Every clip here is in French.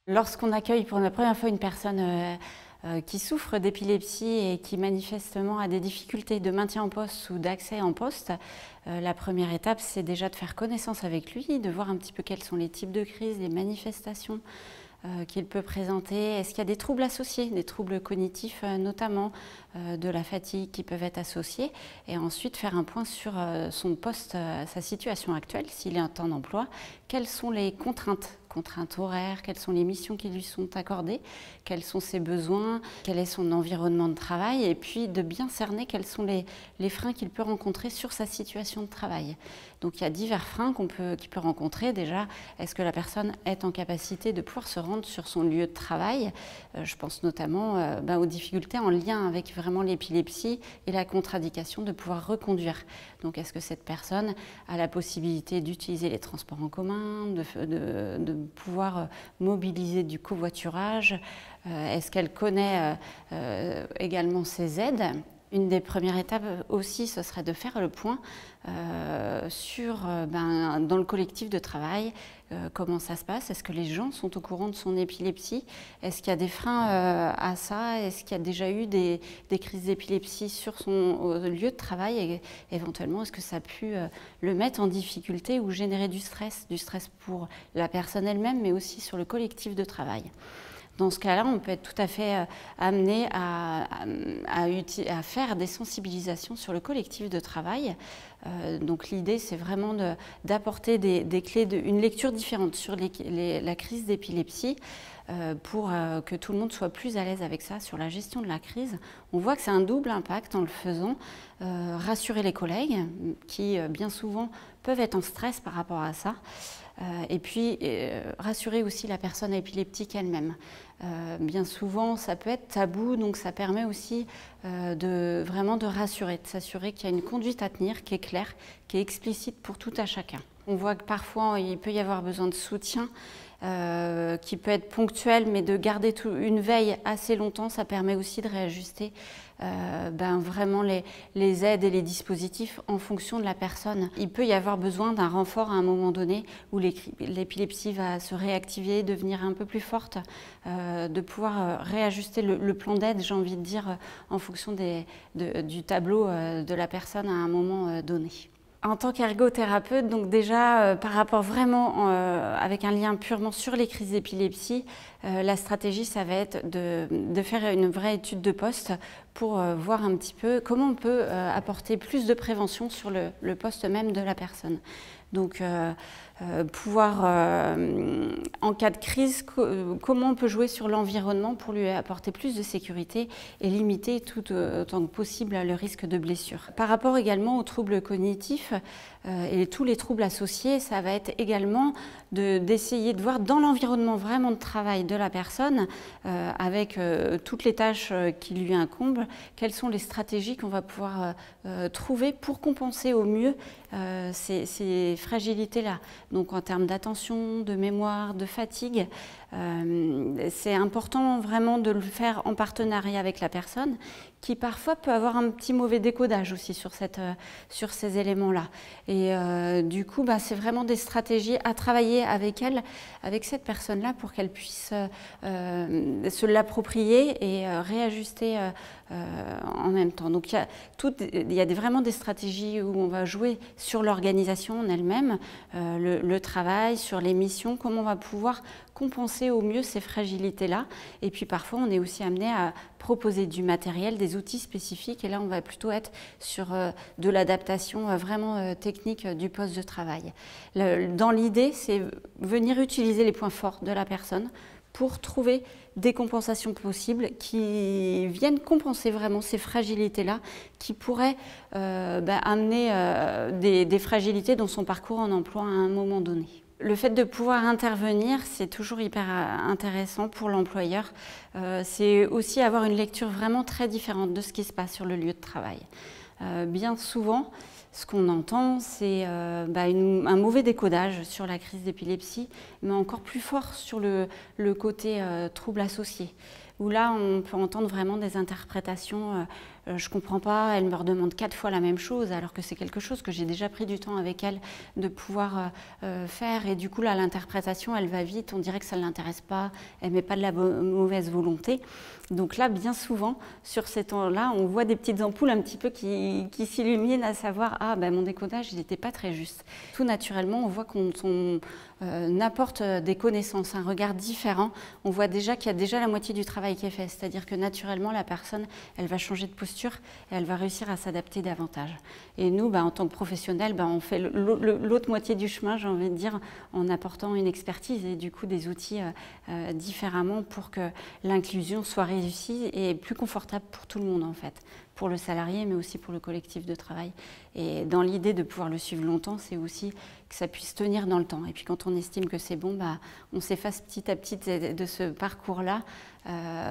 Lorsqu'on accueille pour la première fois une personne qui souffre d'épilepsie et qui manifestement a des difficultés de maintien en poste ou d'accès en poste, la première étape, c'est déjà de faire connaissance avec lui, de voir un petit peu quels sont les types de crises, les manifestations qu'il peut présenter. Est-ce qu'il y a des troubles associés, des troubles cognitifs notamment, de la fatigue qui peuvent être associés, et ensuite faire un point sur son poste, sa situation actuelle, s'il est en temps d'emploi, quelles sont les contraintes horaires, quelles sont les missions qui lui sont accordées, quels sont ses besoins, quel est son environnement de travail, et puis de bien cerner quels sont les freins qu'il peut rencontrer sur sa situation de travail. Donc il y a divers freins qu'il peut rencontrer. Déjà, est-ce que la personne est en capacité de pouvoir se rendre sur son lieu de travail? Je pense notamment aux difficultés en lien avec vraiment l'épilepsie et la contre-indication de pouvoir reconduire. Donc est-ce que cette personne a la possibilité d'utiliser les transports en commun, de pouvoir mobiliser du covoiturage? Est-ce qu'elle connaît également ses aides? Une des premières étapes aussi, ce serait de faire le point dans le collectif de travail, comment ça se passe. Est-ce que les gens sont au courant de son épilepsie? Est-ce qu'il y a des freins à ça? Est-ce qu'il y a déjà eu des crises d'épilepsie sur son lieu de travail? Et éventuellement, est-ce que ça a pu le mettre en difficulté ou générer du stress pour la personne elle-même, mais aussi sur le collectif de travail? Dans ce cas-là, on peut être tout à fait amené à faire des sensibilisations sur le collectif de travail. Donc l'idée, c'est vraiment d'apporter des clés, une lecture différente sur la crise d'épilepsie pour que tout le monde soit plus à l'aise avec ça, sur la gestion de la crise. On voit que c'est un double impact en le faisant. Rassurer les collègues qui, bien souvent, peuvent être en stress par rapport à ça. Et puis rassurer aussi la personne épileptique elle-même. Bien souvent, ça peut être tabou, donc ça permet aussi vraiment de rassurer, de s'assurer qu'il y a une conduite à tenir qui est claire, qui est explicite pour tout à chacun. On voit que parfois, il peut y avoir besoin de soutien qui peut être ponctuel, mais de garder une veille assez longtemps, ça permet aussi de réajuster vraiment les aides et les dispositifs en fonction de la personne. Il peut y avoir besoin d'un renfort à un moment donné où l'épilepsie va se réactiver, devenir un peu plus forte, de pouvoir réajuster le plan d'aide, j'ai envie de dire, en fonction du tableau de la personne à un moment donné. En tant qu'ergothérapeute, donc déjà par rapport vraiment avec un lien purement sur les crises d'épilepsie, la stratégie, ça va être de faire une vraie étude de poste pour voir un petit peu comment on peut apporter plus de prévention sur le poste même de la personne. Donc pouvoir, en cas de crise, comment on peut jouer sur l'environnement pour lui apporter plus de sécurité et limiter tout autant que possible le risque de blessure. Par rapport également aux troubles cognitifs et tous les troubles associés, ça va être également d'essayer de voir dans l'environnement vraiment de travail de la personne, avec toutes les tâches qui lui incombent, quelles sont les stratégies qu'on va pouvoir trouver pour compenser au mieux ces fragilités-là. Donc en termes d'attention, de mémoire, de fatigue, c'est important vraiment de le faire en partenariat avec la personne qui parfois peut avoir un petit mauvais décodage aussi sur ces éléments-là. Et du coup, c'est vraiment des stratégies à travailler avec elle, avec cette personne-là pour qu'elle puisse se l'approprier et réajuster en même temps. Donc il y a vraiment des stratégies où on va jouer sur l'organisation en elle-même, le travail, sur les missions, comment on va pouvoir compenser au mieux ces fragilités-là. Et puis parfois, on est aussi amené à proposer du matériel, des outils spécifiques. Et là, on va plutôt être sur de l'adaptation vraiment technique du poste de travail. Dans l'idée, c'est venir utiliser les points forts de la personne pour trouver des compensations possibles qui viennent compenser vraiment ces fragilités-là qui pourraient amener des fragilités dans son parcours en emploi à un moment donné. Le fait de pouvoir intervenir, c'est toujours hyper intéressant pour l'employeur. C'est aussi avoir une lecture vraiment très différente de ce qui se passe sur le lieu de travail. Bien souvent, Ce qu'on entend, c'est un mauvais décodage sur la crise d'épilepsie, mais encore plus fort sur le côté trouble associé, où là, on peut entendre vraiment des interprétations je ne comprends pas, elle me redemande 4 fois la même chose, alors que c'est quelque chose que j'ai déjà pris du temps avec elle de pouvoir faire. Et du coup, là, l'interprétation, elle va vite, on dirait que ça ne l'intéresse pas, elle ne met pas de la mauvaise volonté. Donc là, bien souvent, sur ces temps-là, on voit des petites ampoules un petit peu qui s'illuminent, à savoir, ah, ben, mon décodage, il n'était pas très juste. Tout naturellement, on voit qu'on apporte des connaissances, un regard différent. On voit déjà qu'il y a déjà la moitié du travail qui est fait, c'est-à-dire que naturellement, la personne, elle va changer de posture et elle va réussir à s'adapter davantage. Et nous, en tant que professionnels, on fait l'autre moitié du chemin, j'ai envie de dire, en apportant une expertise et du coup des outils différemment pour que l'inclusion soit réussie et plus confortable pour tout le monde en fait, pour le salarié mais aussi pour le collectif de travail. Et dans l'idée de pouvoir le suivre longtemps, c'est aussi que ça puisse tenir dans le temps. Et puis quand on estime que c'est bon, on s'efface petit à petit de ce parcours-là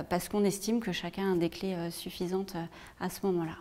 parce qu'on estime que chacun a des clés suffisantes à ce moment-là.